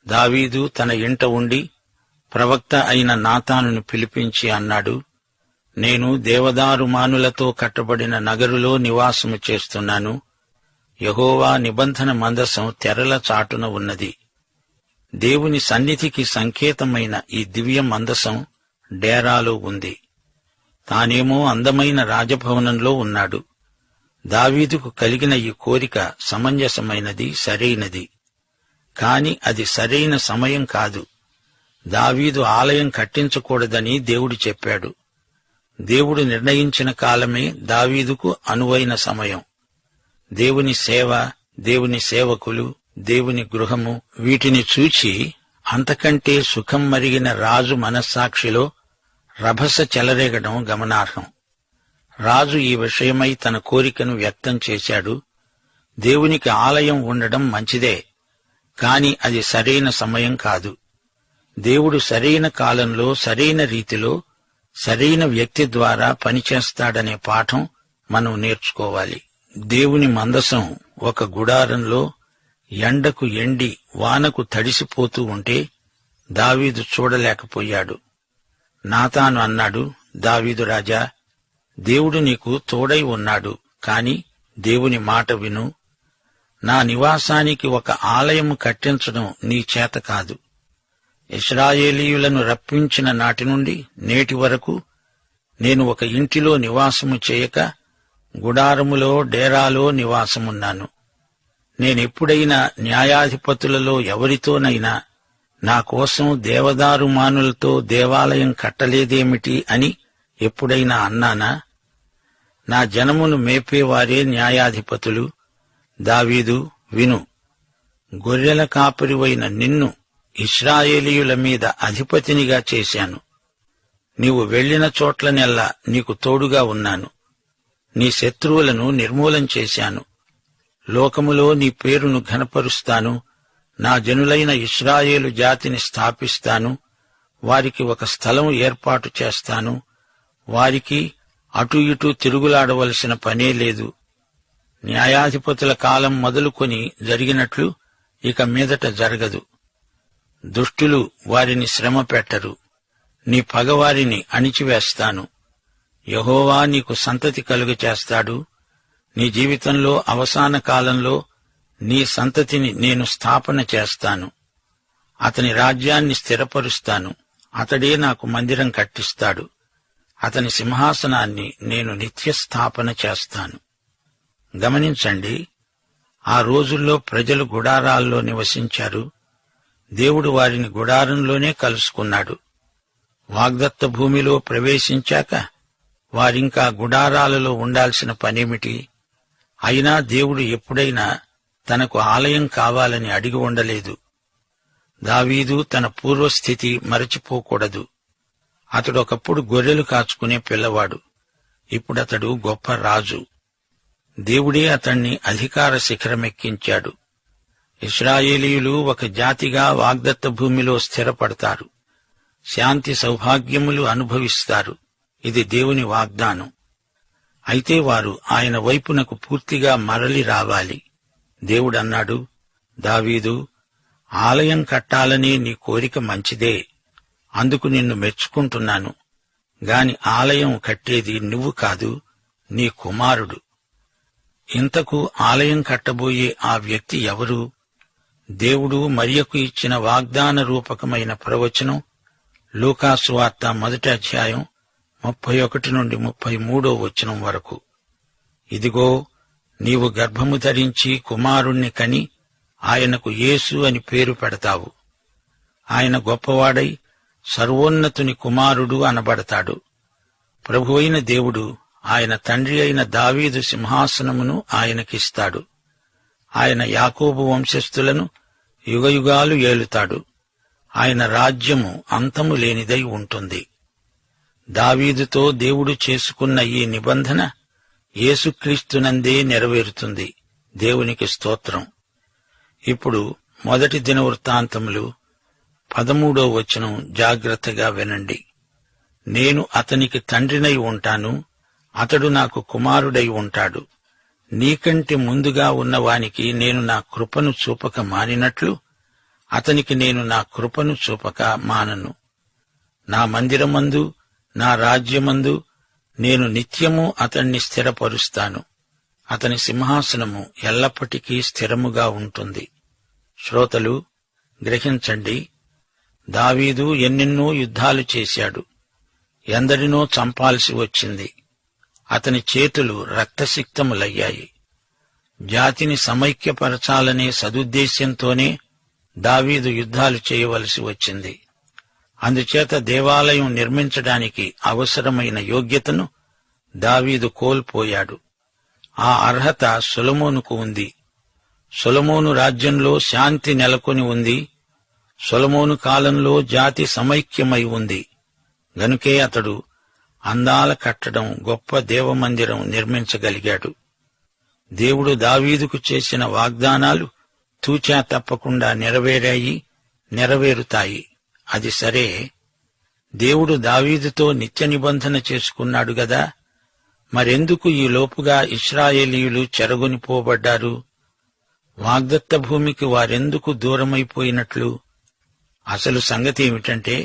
దావీదు తన ఇంట ఉండి ప్రవక్త అయిన నాతానును పిలిపించి అన్నాడు, నేను దేవదారుమానులతో కట్టబడిన నగరులో నివాసము చేస్తున్నాను. యెహోవా నిబంధన మందసం తెరల చాటున ఉన్నది. దేవుని సన్నిధికి సంకేతమైన ఈ దివ్య మందసం డేరాలో ఉంది. తానేమో అందమైన రాజభవనంలో ఉన్నాడు. దావీదుకు కలిగిన ఈ కోరిక సమంజసమైనది, సరైనది. కాని అది సరైన సమయం కాదు. దావీదు ఆలయం కట్టించకూడదని దేవుడు చెప్పాడు. దేవుడు నిర్ణయించిన కాలమే దావీదుకు అనువైన సమయం. దేవుని సేవ, దేవుని సేవకులు, దేవుని గృహము, వీటిని చూచి అంతకంటే సుఖం మరిగిన రాజు మనస్సాక్షిలో రభస చెలరేగడం గమనార్హం. రాజు ఈ విషయమై తన కోరికను వ్యక్తం చేశాడు. దేవునికి ఆలయం ఉండడం మంచిదే, కాని అది సరైన సమయం కాదు. దేవుడు సరైన కాలంలో, సరైన రీతిలో, సరైన వ్యక్తి ద్వారా పనిచేస్తాడనే పాఠం మనం నేర్చుకోవాలి. దేవుని మందసం ఒక గుడారంలో ఎండకు ఎండి వానకు తడిసిపోతూ ఉంటే దావీదు చూడలేకపోయాడు. నాతాను అన్నాడు, దావీదు రాజా, దేవుడు నీకు తోడై ఉన్నాడు, కాని దేవుని మాట విను. నా నివాసానికి ఒక ఆలయము కట్టించడం నీ చేత కాదు. ఇశ్రాయేలీయులను రప్పించిన నాటి నుండి నేటి వరకు నేను ఒక ఇంటిలో నివాసము చేయక గుడారములో, డేరాలో నివాసమున్నాను. నేనెప్పుడైనా న్యాయాధిపతులలో ఎవరితోనైనా నా కోసం దేవదారుమానులతో దేవాలయం కట్టలేదేమిటి అని ఎప్పుడైనా అన్నానా? నా జనమును మేపేవారే న్యాయాధిపతులు. దావీదు, విను. గొర్రెల కాపరివైన నిన్ను ఇశ్రాయేలీయుల మీద అధిపతినిగా చేశాను. నీవు వెళ్లిన చోట్లనెల్లా నీకు తోడుగా ఉన్నాను. నీ శత్రువులను నిర్మూలం చేశాను. లోకములో నీ పేరును ఘనపరుస్తాను. నా జనులైన ఇశ్రాయేలు జాతిని స్థాపిస్తాను. వారికి ఒక స్థలం ఏర్పాటు చేస్తాను. వారికి అటు ఇటు తిరుగులాడవలసిన పనే లేదు. న్యాయాధిపతుల కాలం మొదలుకొని జరిగినట్లు ఇక మీదట జరగదు. దుష్టులు వారిని శ్రమ పెట్టరు. నీ పగవారిని అణిచివేస్తాను. యెహోవా నీకు సంతతి కలుగచేస్తాడు. నీ జీవితంలో అవసాన కాలంలో నీ సంతతిని నేను స్థాపన చేస్తాను. అతని రాజ్యాన్ని స్థిరపరుస్తాను. అతడే నాకు మందిరం కట్టిస్తాడు. అతని సింహాసనాన్ని నేను నిత్యస్థాపన చేస్తాను. గమనించండి, ఆ రోజుల్లో ప్రజలు గుడారాల్లో నివసించారు. దేవుడు వారిని గుడారంలోనే కలుసుకున్నాడు. వాగ్దత్త భూమిలో ప్రవేశించాక వారింకా గుడారాలలో ఉండాల్సిన పనేమిటి? అయినా దేవుడు ఎప్పుడైనా తనకు ఆలయం కావాలని అడిగి ఉండలేదు. దావీదు తన పూర్వస్థితి మరచిపోకూడదు. అతడొకప్పుడు గొర్రెలు కాచుకునే పిల్లవాడు. ఇప్పుడతడు గొప్ప రాజు. దేవుడే అతణ్ణి అధికార శిఖరమెక్కించాడు. ఇశ్రాయేలీయులు ఒక జాతిగా వాగ్దత్త భూమిలో స్థిరపడతారు. శాంతి సౌభాగ్యములు అనుభవిస్తారు. ఇది దేవుని వాగ్దానం. అయితే వారు ఆయన వైపునకు పూర్తిగా మరలి రావాలి. దేవుడన్నాడు, దావీదు, ఆలయం కట్టాలనే నీ కోరిక మంచిదే. అందుకు నిన్ను మెచ్చుకుంటున్నాను. గాని ఆలయం కట్టేది నువ్వు కాదు, నీ కుమారుడు. ఇంతకు ఆలయం కట్టబోయే ఆ వ్యక్తి ఎవరు? దేవుడు మరియకు ఇచ్చిన వాగ్దాన రూపకమైన ప్రవచనం లూకాసు వార్త 1వ అధ్యాయం 31 నుండి 33 వరకు. ఇదిగో, నీవు గర్భము ధరించి కుమారుణ్ణి కని ఆయనకు యేసు అని పేరు పెడతావు. ఆయన గొప్పవాడై సర్వోన్నతుని కుమారుడు అనబడతాడు. ప్రభువైన దేవుడు ఆయన తండ్రి అయిన దావీదు సింహాసనమును ఆయనకిస్తాడు. ఆయన యాకోబు వంశస్థులను యుగయుగాలు ఏలుతాడు. ఆయన రాజ్యము అంతము లేనిదై ఉంటుంది. దావీదుతో దేవుడు చేసుకున్న ఈ నిబంధన యేసుక్రీస్తునందే నెరవేరుతుంది. దేవునికి స్తోత్రం. ఇప్పుడు 1 దినవృత్తాంతములు 13 జాగ్రత్తగా వినండి. నేను అతనికి తండ్రినై ఉంటాను, అతడు నాకు కుమారుడై ఉంటాడు. నీకంటే ముందుగా ఉన్నవానికి నేను నా కృపను చూపక మానినట్లు అతనికి నేను నా కృపను చూపక మానను. నా మందిరమందు, నా రాజ్యమందు నేను నిత్యము అతణ్ణి స్థిరపరుస్తాను. అతని సింహాసనము ఎల్లప్పటికీ స్థిరముగా ఉంటుంది. శ్రోతలు, గ్రహించండి. దావీదు ఎన్నెన్నో యుద్ధాలు చేశాడు. ఎందరినో చంపాల్సి వచ్చింది. అతని చేతులు రక్తసిక్తములయ్యాయి. జాతిని సమైక్యపరచాలనే సదుద్దేశ్యంతోనే దావీదు యుద్ధాలు చేయవలసి వచ్చింది. అందుచేత దేవాలయం నిర్మించడానికి అవసరమైన యోగ్యతను దావీదు కోల్పోయాడు. ఆ అర్హత సొలొమోనుకు ఉంది. సొలొమోను రాజ్యంలో శాంతి నెలకొని ఉంది. సొలొమోను కాలంలో జాతి సమైక్యమై ఉంది. గనుకే అతడు అందాల కట్టడం, గొప్ప దేవమందిరం నిర్మించగలిగాడు. దేవుడు దావీదుకు చేసిన వాగ్దానాలు తూచా తప్పకుండా నెరవేరాయి, నెరవేరుతాయి. అది సరే, దేవుడు దావీదుతో నిత్య నిబంధన చేసుకున్నాడు గదా. మరెందుకు ఈ లోపుగా ఇశ్రాయేలీయులు చెరగొనిపోబడ్డారు? వాగ్దత్త భూమికి వారెందుకు దూరమైపోయినట్లు? అసలు సంగతి ఏమిటంటే,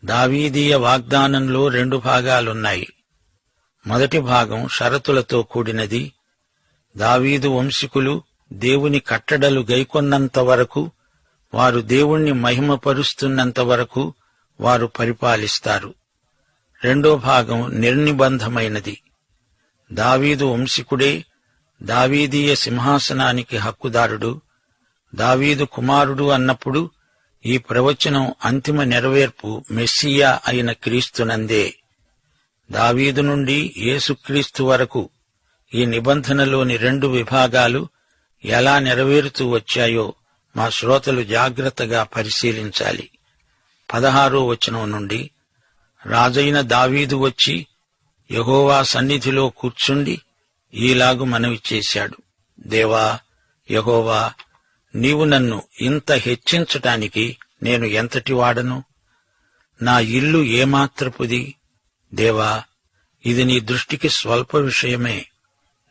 దావీదీయ వాగ్దానంలో 2 భాగాలున్నాయి. మొదటి భాగం షరతులతో కూడినది. దావీదు వంశీకులు దేవుని కట్టడలు గైకొన్నంత వరకు, వారు దేవుణ్ణి మహిమపరుస్తున్నంత వరకు వారు పరిపాలిస్తారు. రెండో భాగం నిర్నిబంధమైనది. దావీదు వంశీకుడే దావీదీయ సింహాసనానికి హక్కుదారుడు. దావీదు కుమారుడు అన్నప్పుడు ఈ ప్రవచనం అంతిమ నెరవేర్పు మెస్సియా అయిన క్రీస్తునందే. దావీదు నుండి యేసుక్రీస్తు వరకు ఈ నిబంధనలోని 2 విభాగాలు ఎలా నెరవేరుతూ వచ్చాయో మా శ్రోతలు జాగ్రత్తగా పరిశీలించాలి. 16వ వచనం నుండి, రాజైన దావీదు వచ్చి యెహోవా సన్నిధిలో కూర్చుండి ఈలాగు మనవి చేశాడు. దేవా యెహోవా, నీవు నన్ను ఇంత హెచ్చించటానికి నేను ఎంతటి వాడను? నా ఇల్లు ఏమాత్రపుది? దేవా, ఇది నీ దృష్టికి స్వల్ప విషయమే.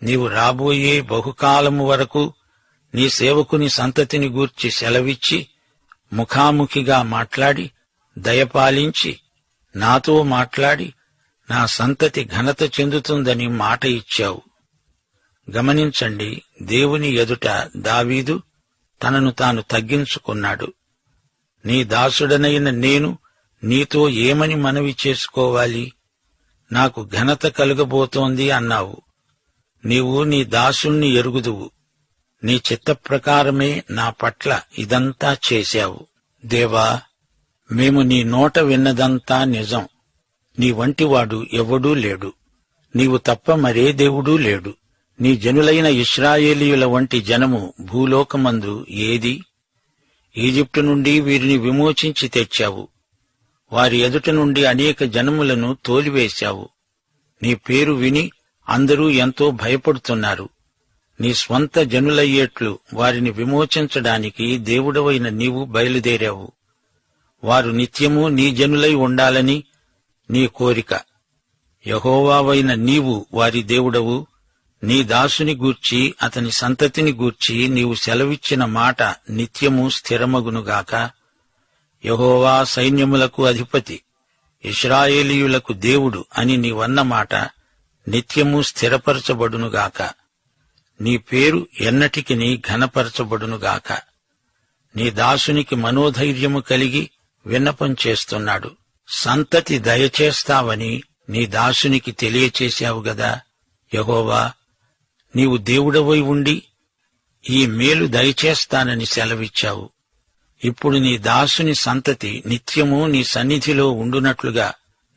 నీవు రాబోయే బహుకాలము వరకు నీ సేవకుని సంతతిని గూర్చి సెలవిచ్చి, ముఖాముఖిగా మాట్లాడి, దయపాలించి, నాతో మాట్లాడి, నా సంతతి ఘనత చెందుతుందని మాట ఇచ్చావు. గమనించండి, దేవుని ఎదుట దావీదు తనను తాను తగ్గించుకున్నాడు. నీ దాసుడనైన నేను నీతో ఏమని మనవి చేసుకోవాలి? నాకు ఘనత కలుగబోతోంది అన్నావు. నీవు నీ దాసుణ్ణి ఎరుగుదువు. నీ చిత్తప్రకారమే నా పట్ల ఇదంతా చేశావు. దేవా, మేము నీ నోట విన్నదంతా నిజం. నీ వంటివాడు ఎవడూ లేడు. నీవు తప్ప మరే దేవుడూ లేడు. నీ జనులైన ఇశ్రాయేలీయుల వంటి జనము భూలోకమందు ఏది? ఈజిప్టు నుండి వీరిని విమోచించి తెచ్చావు. వారి ఎదుట నుండి అనేక జనములను తోలివేశావు. నీ పేరు విని అందరూ ఎంతో భయపడుతున్నారు. నీ స్వంత జనులయ్యేట్లు వారిని విమోచించడానికి దేవుడవైన నీవు బయలుదేరావు. వారు నిత్యము నీ జనులై ఉండాలని నీ కోరిక. యెహోవావైన నీవు వారి దేవుడవు. నీ దాసుని గూర్చి అతని సంతతిని గూర్చి నీవు సెలవిచ్చిన మాట నిత్యము స్థిరమగునుగాక. యెహోవా సైన్యములకు అధిపతి, ఇశ్రాయేలీయులకు దేవుడు అని నీవన్న మాట నిత్యము స్థిరపరచబడునుగాక. నీ పేరు ఎన్నటికిని ఘనపరచబడునుగాక. నీ దాసునికి మనోధైర్యము కలిగి విన్నపం చేస్తున్నాడు. సంతతి దయచేస్తావని నీ దాసునికి తెలియచేశావు గదా. యెహోవా, నీవు దేవుడవై ఉండి ఈ మేలు దయచేస్తానని సెలవిచ్చావు. ఇప్పుడు నీ దాసుని సంతతి నిత్యము నీ సన్నిధిలో ఉండునట్లుగా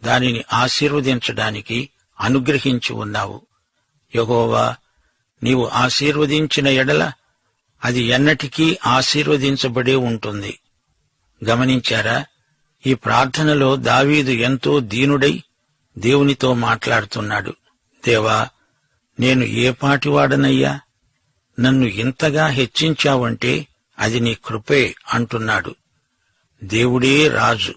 దానిని ఆశీర్వదించడానికి అనుగ్రహించి ఉన్నావు. యెహోవా, నీవు ఆశీర్వదించిన ఎడల అది ఎన్నటికీ ఆశీర్వదించబడే ఉంటుంది. గమనించారా? ఈ ప్రార్థనలో దావీదు ఎంతో దీనుడై దేవునితో మాట్లాడుతున్నాడు. దేవా, నేను ఏ పాటివాడనయ్యా? నన్ను ఇంతగా హెచ్చించావంటే అది నీ కృపే అంటున్నాడు. దేవుడే రాజు.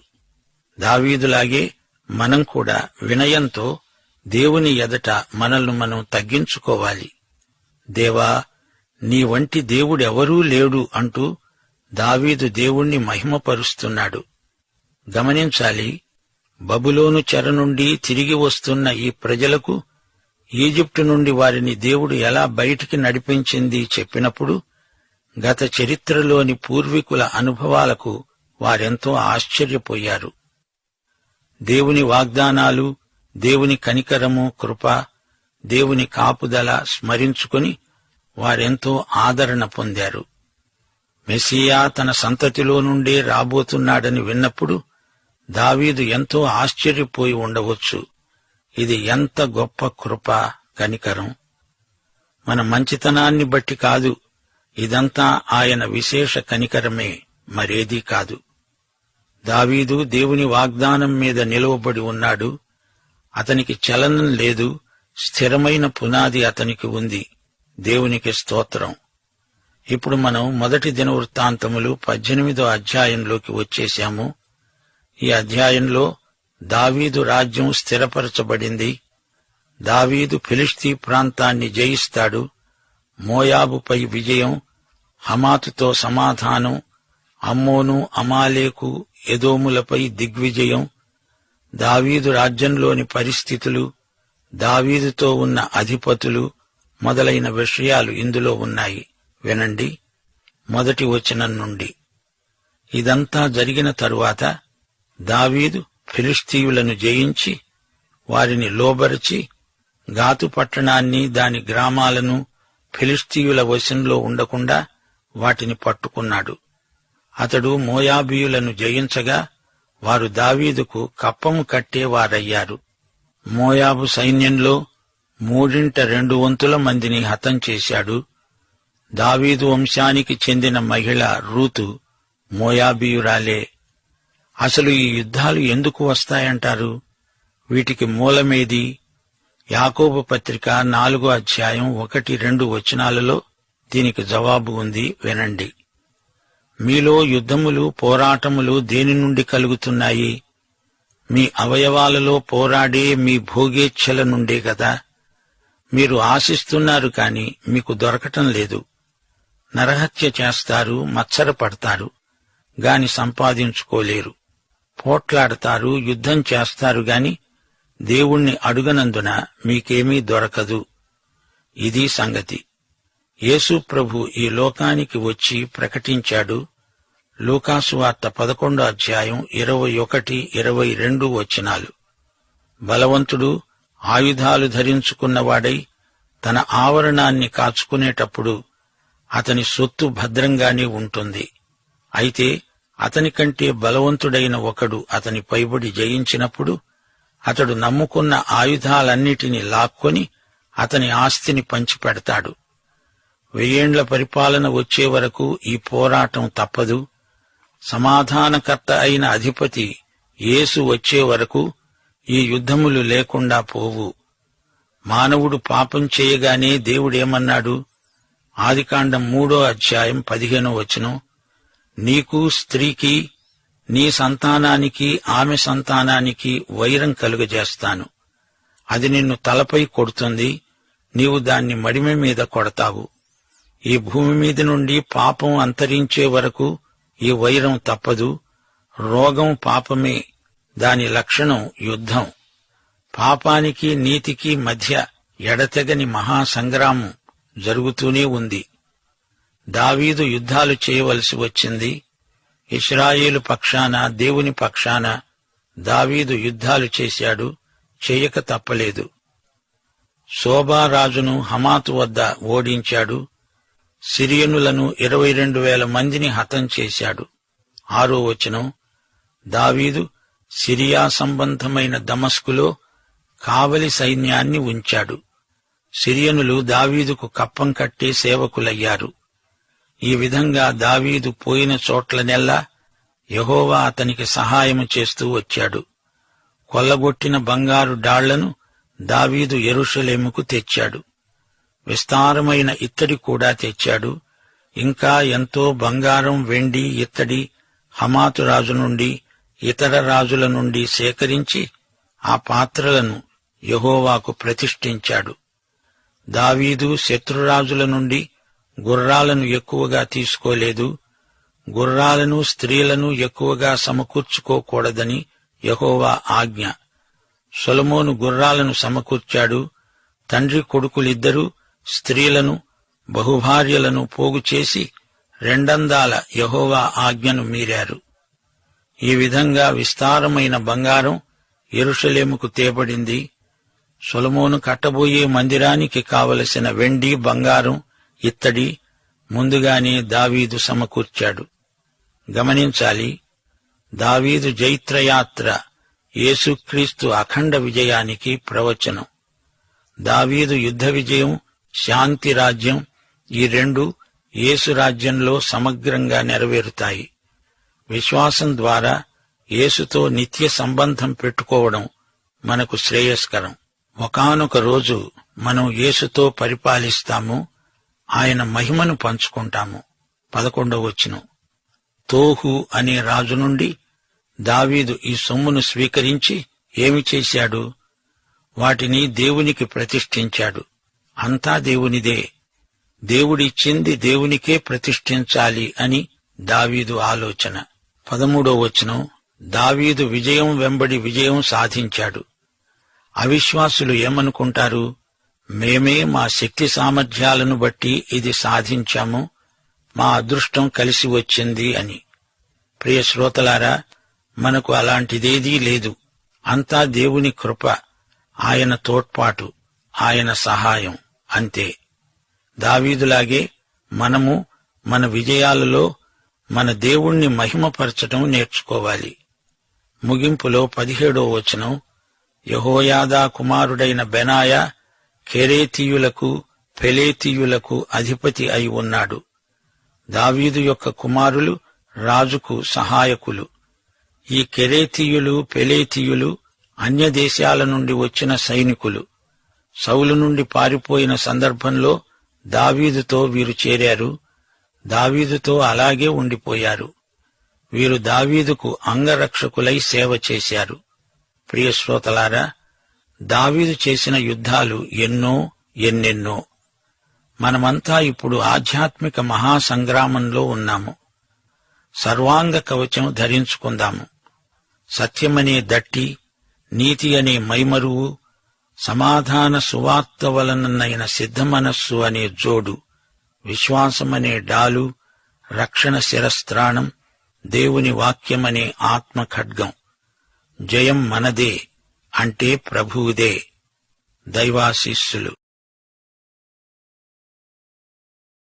దావీదులాగే మనం కూడా వినయంతో దేవుని ఎదట మనల్ని మనం తగ్గించుకోవాలి. దేవా, నీ వంటి దేవుడెవరూ లేడు అంటూ దావీదు దేవుణ్ణి మహిమపరుస్తున్నాడు. గమనించాలి, బబులోను చెర నుండి తిరిగి వస్తున్న ఈ ప్రజలకు ఈజిప్టు నుండి వారిని దేవుడు ఎలా బయటికి నడిపించింది చెప్పినప్పుడు గత చరిత్రలోని పూర్వీకుల అనుభవాలకు వారెంతో ఆశ్చర్యపోయారు. దేవుని వాగ్దానాలు, దేవుని కనికరము, కృప, దేవుని కాపుదల స్మరించుకుని వారెంతో ఆదరణ పొందారు. మెస్సియా తన సంతతిలో నుండే రాబోతున్నాడని విన్నప్పుడు దావీదు ఎంతో ఆశ్చర్యపోయి ఉండవచ్చు. ఇది ఎంత గొప్ప కృప, కనికరం! మన మంచితనాన్ని బట్టి కాదు, ఇదంతా ఆయన విశేష కనికరమే, మరేదీ కాదు. దావీదు దేవుని వాగ్దానం మీద నిలువబడి ఉన్నాడు. అతనికి చలనం లేదు, స్థిరమైన పునాది అతనికి ఉంది. దేవునికి స్తోత్రం. ఇప్పుడు మనం 1 దినవృత్తాంతములు 18వ అధ్యాయంలోకి వచ్చేశాము. ఈ అధ్యాయంలో దావీదు రాజ్యం స్థిరపరచబడింది. దావీదు ఫిలిష్తీ ప్రాంతాన్ని జయిస్తాడు. మోయాబుపై విజయం, హమాతుతో సమాధానం, అమ్మోను, అమాలేకు, ఎదోములపై దిగ్విజయం, దావీదు రాజ్యంలోని పరిస్థితులు, దావీదుతో ఉన్న అధిపతులు మొదలైన విషయాలు ఇందులో ఉన్నాయి. వినండి 1వ వచనం నుండి. ఇదంతా జరిగిన తరువాత దావీదు ఫిలిష్తీయులను జయించి వారిని లోబరిచి గాతు పట్టణాన్ని, దాని గ్రామాలను ఫిలిష్తీయుల వశంలో ఉండకుండా వాటిని పట్టుకున్నాడు. అతడు మోయాబీయులను జయించగా వారు దావీదుకు కప్పము కట్టేవారయ్యారు. మోయాబు సైన్యంలో 3/2 మందిని హతం చేశాడు. దావీదు వంశానికి చెందిన మహిళ రూతు మోయాబీయురాలే. అసలు ఈ యుద్ధాలు ఎందుకు వస్తాయంటారు? వీటికి మూలమేది? యాకోబు పత్రిక 4వ అధ్యాయం 1-2 వచనాలలో దీనికి జవాబు ఉంది. వినండి. మీలో యుద్ధములు, పోరాటములు దేని నుండి కలుగుతున్నాయి? మీ అవయవాలలో పోరాడే మీ భోగేచ్ఛల నుండే గదా. మీరు ఆశిస్తున్నారు కాని మీకు దొరకటం లేదు. నరహత్య చేస్తారు, మత్సరపడతారు, గాని సంపాదించుకోలేరు. పోట్లాడతారు, యుద్ధం చేస్తారు గాని దేవుణ్ణి అడుగనందున మీకేమీ దొరకదు. ఇది సంగతి. యేసు ప్రభు ఈ లోకానికి వచ్చి ప్రకటించాడు. లూకాసు వార్త 11వ అధ్యాయం 21-22 వచనాలు. బలవంతుడు ఆయుధాలు ధరించుకున్నవాడై తన ఆవరణాన్ని కాచుకునేటప్పుడు అతని సొత్తు భద్రంగానే ఉంటుంది. అయితే అతని కంటే బలవంతుడైన ఒకడు అతని పైబడి జయించినప్పుడు అతడు నమ్ముకున్న ఆయుధాలన్నిటినీ లాక్కొని అతని ఆస్తిని పంచిపెడతాడు. 1000 ఏండ్ల పరిపాలన వచ్చే వరకు ఈ పోరాటం తప్పదు. సమాధానకర్త అయిన అధిపతి యేసు వచ్చే వరకు ఈ యుద్ధములు లేకుండా పోవు. మానవుడు పాపం చేయగానే దేవుడేమన్నాడు? ఆదికాండం 3వ అధ్యాయం 15వ వచనం, నీకు స్త్రీకి, నీ సంతానానికి ఆమె సంతానానికి వైరం కలుగజేస్తాను. అది నిన్ను తలపై కొడుతుంది, నీవు దాన్ని మడిమె మీద కొడతావు. ఈ భూమి మీద నుండి పాపం అంతరించే వరకు ఈ వైరం తప్పదు. రోగం పాపమే, దాని లక్షణం యుద్ధం. పాపానికి నీతికి మధ్య ఎడతెగని మహాసంగ్రామం జరుగుతూనే ఉంది. దావీదు యుద్ధాలు చేయవలసి వచ్చింది. ఇశ్రాయేలు పక్షాన, దేవుని పక్షాన దావీదు యుద్ధాలు చేశాడు, చేయక తప్పలేదు. సోబారాజును హమాతు వద్ద ఓడించాడు. సిరియనులను 22,000 మందిని హతం చేశాడు. 6వ వచనం, దావీదు సిరియా సంబంధమైన దమస్కులో కావలి సైన్యాన్ని ఉంచాడు. సిరియనులు దావీదుకు కప్పం కట్టే సేవకులయ్యారు. ఈ విధంగా దావీదు పోయిన చోట్లనెల్లా యెహోవా అతనికి సహాయము చేస్తూ వచ్చాడు. కొల్లగొట్టిన బంగారు డాళ్లను దావీదు యెరూషలేముకు తెచ్చాడు. విస్తారమైన ఇత్తడి కూడా తెచ్చాడు. ఇంకా ఎంతో బంగారం, వెండి, ఇత్తడి హమాతు రాజు నుండి, ఇతర రాజుల నుండి సేకరించి ఆ పాత్రలను యెహోవాకు ప్రతిష్ఠించాడు. దావీదు శత్రురాజుల నుండి గుర్రాలను ఎక్కువగా తీసుకోలేదు. గుర్రాలను స్త్రీలను ఎక్కువగా సమకూర్చుకోకూడదని యెహోవా ఆజ్ఞ. సొలొమోను గుర్రాలను సమకూర్చాడు. తండ్రి కొడుకులిద్దరూ స్త్రీలను బహుభార్యలను పోగుచేసి 200 యెహోవా ఆజ్ఞను మీరారు. ఈ విధంగా విస్తారమైన బంగారం యెరూషలేముకు తేబడింది. సొలొమోను కట్టబోయే మందిరానికి కావలసిన వెండి, బంగారం, ఇత్తడి ముందుగానే దావీదు సమకూర్చాడు. గమనించాలి, దావీదు జైత్రయాత్ర యేసుక్రీస్తు అఖండ విజయానికి ప్రవచనం. దావీదు యుద్ధ విజయం, శాంతి రాజ్యం ఈ రెండు యేసు రాజ్యంలో సమగ్రంగా నెరవేరుతాయి. విశ్వాసం ద్వారా యేసుతో నిత్య సంబంధం పెట్టుకోవడం మనకు శ్రేయస్కరం. ఒకానొక రోజు మనం యేసుతో పరిపాలిస్తాము, ఆయన మహిమను పంచుకుంటాము. 11వ వచనం. తోహు అనే రాజు నుండి దావీదు ఈ సొమ్మును స్వీకరించి ఏమి చేశాడు? వాటిని దేవునికి ప్రతిష్ఠించాడు. అంతా దేవునిదే. దేవుడిచ్చింది దేవునికే ప్రతిష్ఠించాలి అని దావీదు ఆలోచన. 13వ వచనం. దావీదు విజయం వెంబడి విజయం సాధించాడు. అవిశ్వాసులు ఏమనుకుంటారు? మేమే మా శక్తి సామర్థ్యాలను బట్టి ఇది సాధించాము, మా అదృష్టం కలిసి వచ్చింది అని. ప్రియ శ్రోతలారా, మనకు అలాంటిదేదీ లేదు. అంతా దేవుని కృప, ఆయన తోడ్పాటు, ఆయన సహాయం, అంతే. దావీదులాగే మనము మన విజయాలలో మన దేవుణ్ణి మహిమపరచటం నేర్చుకోవాలి. ముగింపులో 17వ వచనం. యెహోయాదా కుమారుడైన బెనాయా కెరేతీయులకు పెలేతీయులకు అధిపతి అయి ఉన్నాడు. దావీదు యొక్క కుమారులు రాజుకు సహాయకులు. ఈ కెరేతీయులు, పెలేతీయులు అన్యదేశాల నుండి వచ్చిన సైనికులు. సౌలు నుండి పారిపోయిన సందర్భంలో దావీదుతో వీరు చేరారు. దావీదుతో అలాగే ఉండిపోయారు. వీరు దావీదుకు అంగరక్షకులై సేవ చేశారు. ప్రియ శ్రోతలారా, దావీదు చేసిన యుద్ధాలు ఎన్నెన్నో. మనమంతా ఇప్పుడు ఆధ్యాత్మిక మహాసంగ్రామంలో ఉన్నాము. సర్వాంగ కవచం ధరించుకుందాము. సత్యమనే దట్టి, నీతి అనే మైమరువు, సమాధాన సువార్త వలననైన సిద్ధమనస్సు అనే జోడు, విశ్వాసమనే డాలు, రక్షణ శిరస్త్రాణం, దేవుని వాక్యమనే ఆత్మ ఖడ్గం. జయం మనదే, అంటే ప్రభువుదే. దైవాశీస్సులు.